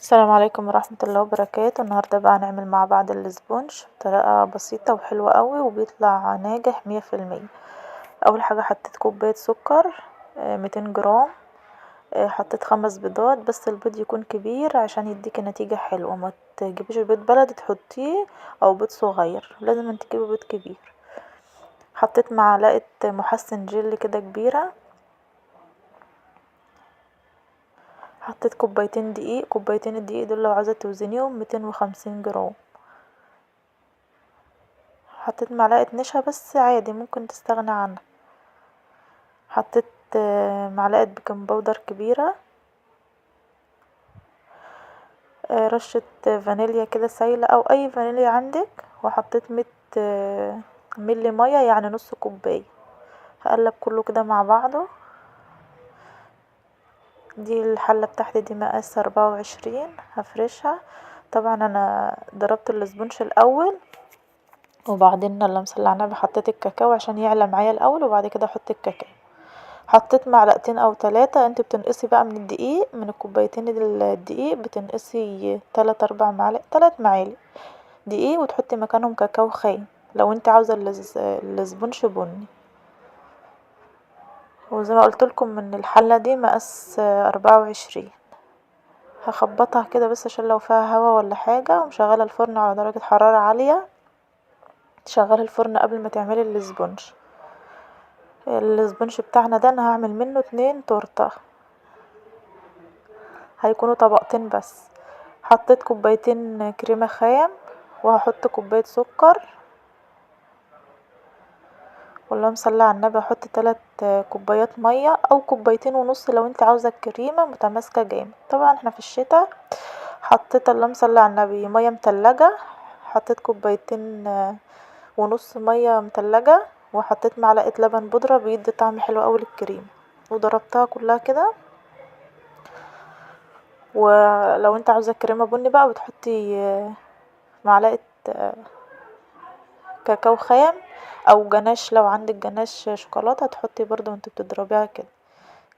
السلام عليكم ورحمة الله وبركاته. النهاردة بقى هنعمل مع بعض الاسبونج بطريقة بسيطة وحلوة قوي وبيطلع ناجح 100%. اول حاجة حطيت كوباية سكر 200 جرام. حطيت 5 بيضات، بس البيض يكون كبير عشان يديك نتيجة حلوة. ما تجيبيش بيض بلدي تحطيه او بيض صغير، لازم انت تجيبي بيض كبير. حطيت معلقة محسن جل كده كبيرة. حطيت كوبايتين دقيق، كوبايتين الدقيق دول لو عايزة توزنيهم 250 جرام. حطيت معلقة نشا بس عادي ممكن تستغنى عنها. حطيت معلقة بيكنج باودر كبيرة. رشة فانيليا كده سايلة او اي فانيليا عندك. وحطيت 100 ملي مية، يعني نص كوباية. هقلب كله كده مع بعضه. دي الحلة بتاعتي، دي مقاس 24. هفرشها. طبعا انا ضربت الاسبونج الاول، وبعدين اللهم صل على النبي حطيت الكاكاو عشان يعلى معايا الاول، وبعد كده احط الكاكاو. حطيت معلقتين او 3. انت بتنقصي بقى من الدقيق، من الكوبايتين الدقيق بتنقصي 3-4 معالق، 3 معالق دقيق، وتحطي مكانهم كاكاو خام لو انت عاوزه الاسبونج بني. وزي ما قلتلكم ان الحله دي مقاس 24. هخبطها كده بس عشان لو فيها هوا ولا حاجه، ومشغله الفرن على درجه حراره عاليه. تشغلي الفرن قبل ما تعملي الاسبونج. الاسبونج بتاعنا ده انا هعمل منه 2 تورته، هيكونوا طبقتين بس. حطيت كوبايتين كريمه خام، وهحط كوبايه سكر. واللهم صل على النبي هحط 3 كوبايات ميه او كوبايتين ونص لو انت عاوزه الكريمه متماسكه جامد. طبعا احنا في الشتاء. حطيت اللهم صل على النبي ميه متلجه. حطيت كوبايتين ونص ميه متلجه. وحطيت معلقه لبن بودره بيدي طعم حلو قوي للكريمه. وضربتها كلها كده. ولو انت عاوزه كريمه بني بقى بتحطي معلقه كاكاو خام، او جناش لو عندك جناش شوكولاته تحطي برضو وانت بتضربيها كده.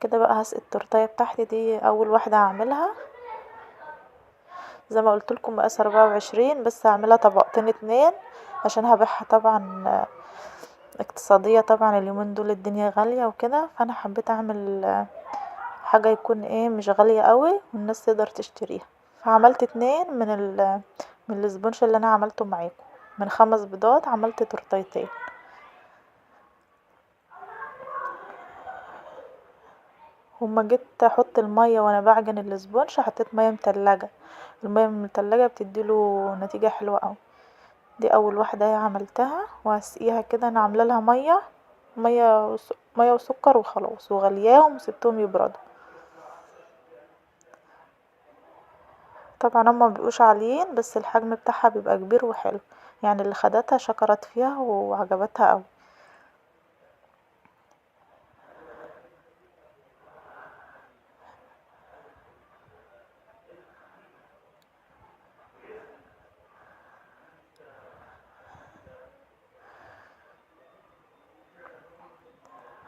كده بقى هسقي التورتيه بتاعتي دي اول واحده هعملها. زي ما قلتلكم مقاس 24، بس هعملها طبقتين 2 عشان هبيعها طبعا اقتصاديه. طبعا اليومين دول الدنيا غاليه وكده، فانا حبيت اعمل حاجه يكون ايه مش غاليه قوي والناس تقدر تشتريها. فعملت 2 من الاسبونج اللي انا عملته معاكم. من 5 بيضات عملت تورتيتين. وما جيت احط الميه وانا بعجن الاسبونج حطيت ميه متلجه. الميه المتلجه بتديله نتيجه حلوه قوي. دي اول واحده هي عملتها، وهسقيها كده. انا عامله لها ميه وسكر وخلاص، وغلياهم وسبتهم يبردوا. طبعا هما مبيبقوش عاليين، بس الحجم بتاعها بيبقى كبير وحلو. يعني اللي خدتها شكرت فيها وعجبتها قوي.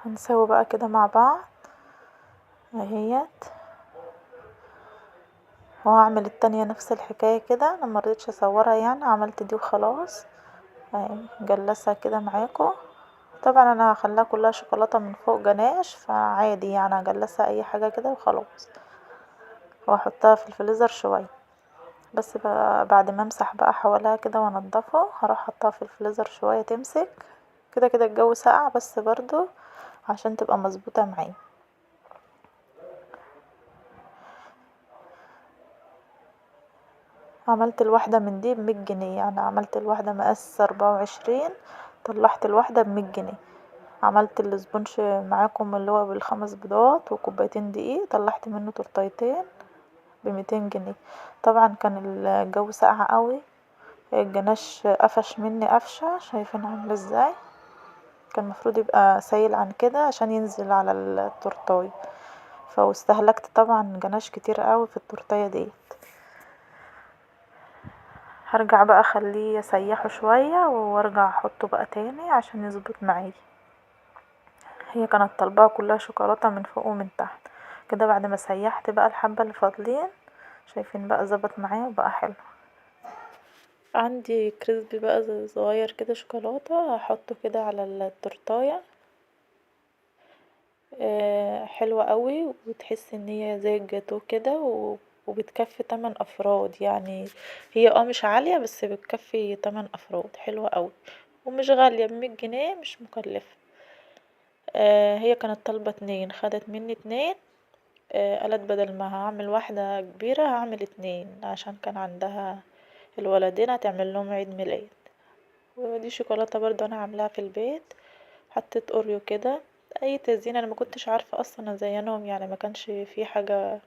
هنسوي بقى كده مع بعض اهيت. وهعمل التانية نفس الحكاية كده. انا مرضتش اصورها، يعني عملت دي وخلاص. اهي جلسها كده معاكم. طبعا انا هخليها كلها شوكولاتة من فوق جناش، فعادي يعني هجلسها اي حاجة كده وخلاص. واحطها في الفريزر شوية. بس بقى بعد ما امسح بقى حواليها كده وانضفه، هروح احطها في الفريزر شوية تمسك. كده كده الجو ساقع، بس برضو عشان تبقى مظبوطة معايا. عملت الواحدة من دي ب100 جنيه، يعني عملت الواحدة مقاس 24. طلعت الواحدة ب100 جنيه. عملت الاسبونج معاكم اللي هو بال5 بيضات وكوبايتين دقيق، طلعت منه تورتيتين ب200 جنيه. طبعا كان الجو ساقع قوي. الجناش قفش مني قفشة، شايفين عامله ازاي. كان المفروض يبقى سايل عن كده عشان ينزل على التورتايه. فاستهلكت طبعا جناش كتير قوي في التورتايه دي. هرجع بقى اخليه يسيحه شوية وارجع احطه بقى تاني عشان يظبط معايا. هي كانت طالباها كلها شوكولاتة من فوق ومن تحت. كده بعد ما سيحت بقى الحبة اللي فاضلين، شايفين بقى ظبط معايا وبقى حلو. عندي كريسبي بقى صغير كده شوكولاتة هحطه كده على التورتاية. حلوة قوي وتحسي ان هي زي الجاتو كده وبتكفي 8 افراد يعني. هي مش عالية بس بتكفي 8 افراد، حلوة قوي ومش غالية، ب100 جنيه، مش مكلفة. هي كانت طالبة 2، خدت مني 2. قالت بدل ما هعمل واحدة كبيرة هعمل 2 عشان كان عندها الولدين هتعمل لهم عيد ميلاد. ودي شوكولاتة برضو انا عاملاها في البيت، حطيت اوريو كده، اي تزيين. انا ما كنتش عارفة اصلا ازينهم يعني، ما كانش في حاجة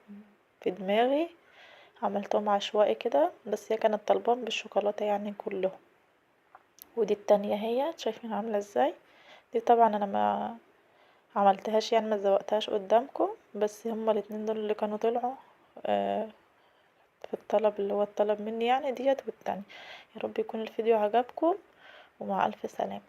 في دماغي، عملتهم عشوائي كده، بس هي كانت طالبان بالشوكولاتة يعني كلهم. ودي التانية هي شايفين عاملة ازاي. دي طبعا انا ما عملتهاش يعني، ما زوقتهاش قدامكم، بس هما الاتنين دول اللي كانوا طلعوا آه، في الطلب اللي هو الطلب مني يعني، ديت والتانية. يا رب يكون الفيديو عجبكم، ومع الف سلامة.